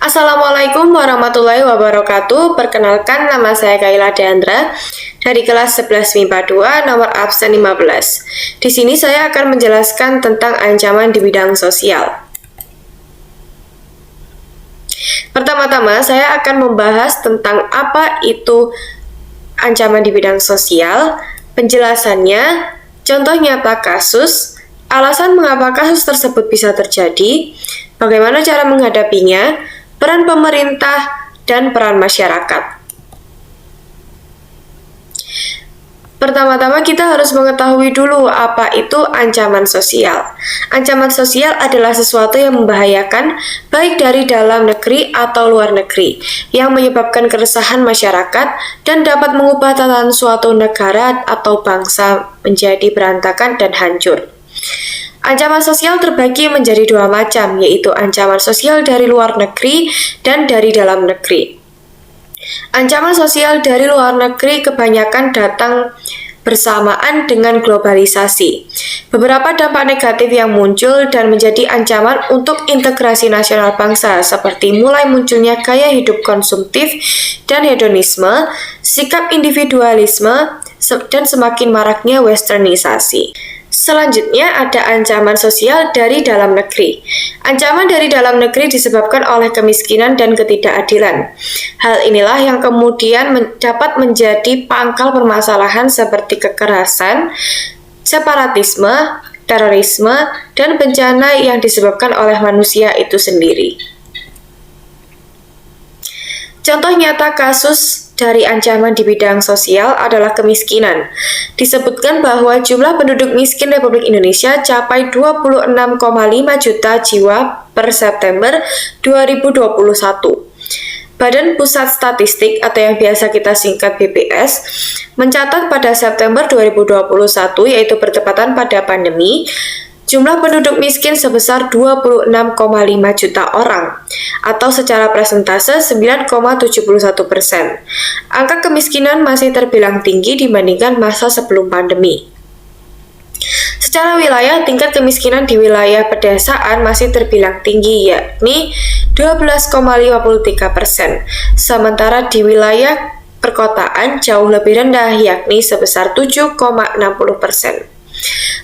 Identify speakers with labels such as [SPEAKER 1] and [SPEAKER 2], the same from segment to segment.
[SPEAKER 1] Assalamualaikum warahmatullahi wabarakatuh. Perkenalkan, nama saya Kaila Deandra dari kelas 11 MIPA 2 nomor absen 15. Di sini saya akan menjelaskan tentang ancaman di bidang sosial. Pertama-tama saya akan membahas tentang apa itu ancaman di bidang sosial, penjelasannya, contoh nyata kasus, alasan mengapa kasus tersebut bisa terjadi, bagaimana cara menghadapinya, peran pemerintah, dan peran masyarakat. Pertama-tama kita harus mengetahui dulu apa itu ancaman sosial. Ancaman sosial adalah sesuatu yang membahayakan baik dari dalam negeri atau luar negeri, yang menyebabkan keresahan masyarakat dan dapat mengubah tatanan suatu negara atau bangsa menjadi berantakan dan hancur. Ancaman sosial terbagi menjadi dua macam, yaitu ancaman sosial dari luar negeri dan dari dalam negeri. Ancaman sosial dari luar negeri kebanyakan datang bersamaan dengan globalisasi. Beberapa dampak negatif yang muncul dan menjadi ancaman untuk integrasi nasional bangsa seperti mulai munculnya gaya hidup konsumtif dan hedonisme, sikap individualisme, dan semakin maraknya westernisasi. Selanjutnya ada ancaman sosial dari dalam negeri. Ancaman dari dalam negeri disebabkan oleh kemiskinan dan ketidakadilan. Hal inilah yang kemudian dapat menjadi pangkal permasalahan seperti kekerasan, separatisme, terorisme, dan bencana yang disebabkan oleh manusia itu sendiri. Contoh nyata kasus dari ancaman di bidang sosial adalah kemiskinan. Disebutkan bahwa jumlah penduduk miskin Republik Indonesia capai 26,5 juta jiwa per September 2021. Badan Pusat Statistik atau yang biasa kita singkat BPS mencatat pada September 2021, yaitu bertepatan pada pandemi, jumlah penduduk miskin sebesar 26,5 juta orang, atau secara persentase 9,71%. Angka kemiskinan masih terbilang tinggi dibandingkan masa sebelum pandemi. Secara wilayah, tingkat kemiskinan di wilayah pedesaan masih terbilang tinggi, yakni 12,53%, sementara di wilayah perkotaan jauh lebih rendah, yakni sebesar 7,60%.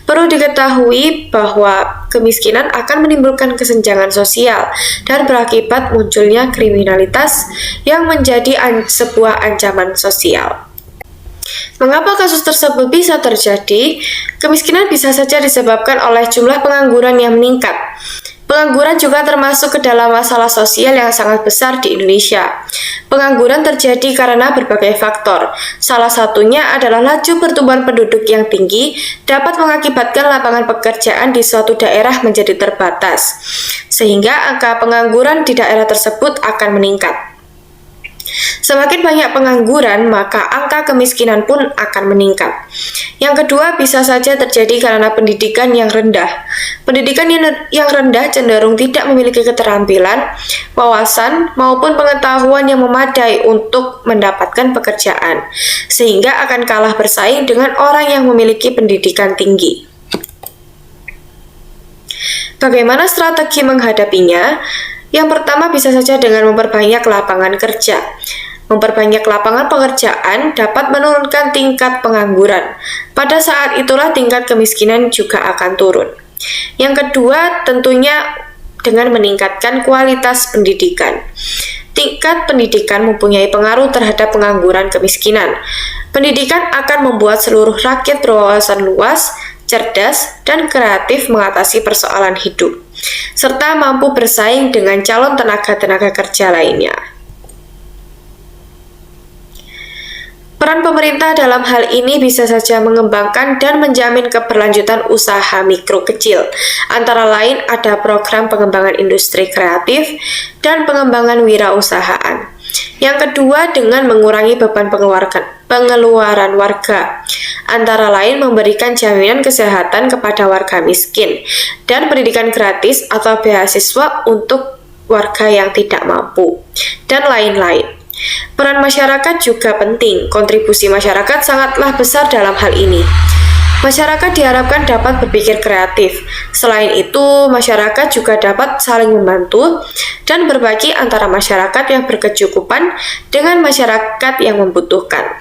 [SPEAKER 1] Perlu diketahui bahwa kemiskinan akan menimbulkan kesenjangan sosial dan berakibat munculnya kriminalitas yang menjadi sebuah ancaman sosial. Mengapa kasus tersebut bisa terjadi? Kemiskinan bisa saja disebabkan oleh jumlah pengangguran yang meningkat. Pengangguran juga termasuk ke dalam masalah sosial yang sangat besar di Indonesia. Pengangguran terjadi karena berbagai faktor. Salah satunya adalah laju pertumbuhan penduduk yang tinggi dapat mengakibatkan lapangan pekerjaan di suatu daerah menjadi terbatas, sehingga angka pengangguran di daerah tersebut akan meningkat. Semakin banyak pengangguran, maka angka kemiskinan pun akan meningkat. Yang kedua, bisa saja terjadi karena pendidikan yang rendah. Pendidikan yang rendah cenderung tidak memiliki keterampilan, wawasan, maupun pengetahuan yang memadai untuk mendapatkan pekerjaan, sehingga akan kalah bersaing dengan orang yang memiliki pendidikan tinggi. Bagaimana strategi menghadapinya? Yang pertama bisa saja dengan memperbanyak lapangan kerja. Memperbanyak lapangan pekerjaan dapat menurunkan tingkat pengangguran. Pada saat itulah tingkat kemiskinan juga akan turun. Yang kedua, tentunya dengan meningkatkan kualitas pendidikan. Tingkat pendidikan mempunyai pengaruh terhadap pengangguran kemiskinan. Pendidikan akan membuat seluruh rakyat berwawasan luas, cerdas, dan kreatif mengatasi persoalan hidup, serta mampu bersaing dengan calon tenaga kerja lainnya. Peran pemerintah dalam hal ini bisa saja mengembangkan dan menjamin keberlanjutan usaha mikro kecil. Antara lain ada program pengembangan industri kreatif dan pengembangan wirausahaan. Yang kedua, dengan mengurangi beban pengeluaran warga. Antara lain memberikan jaminan kesehatan kepada warga miskin dan pendidikan gratis atau beasiswa untuk warga yang tidak mampu, dan lain-lain. Peran masyarakat juga penting. Kontribusi masyarakat sangatlah besar dalam hal ini. Masyarakat diharapkan dapat berpikir kreatif. Selain itu, masyarakat juga dapat saling membantu dan berbagi antara masyarakat yang berkecukupan dengan masyarakat yang membutuhkan.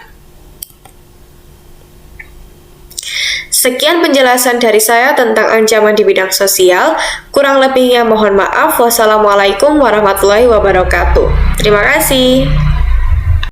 [SPEAKER 1] Sekian penjelasan dari saya tentang ancaman di bidang sosial. Kurang lebihnya mohon maaf. Wassalamualaikum warahmatullahi wabarakatuh. Terima kasih.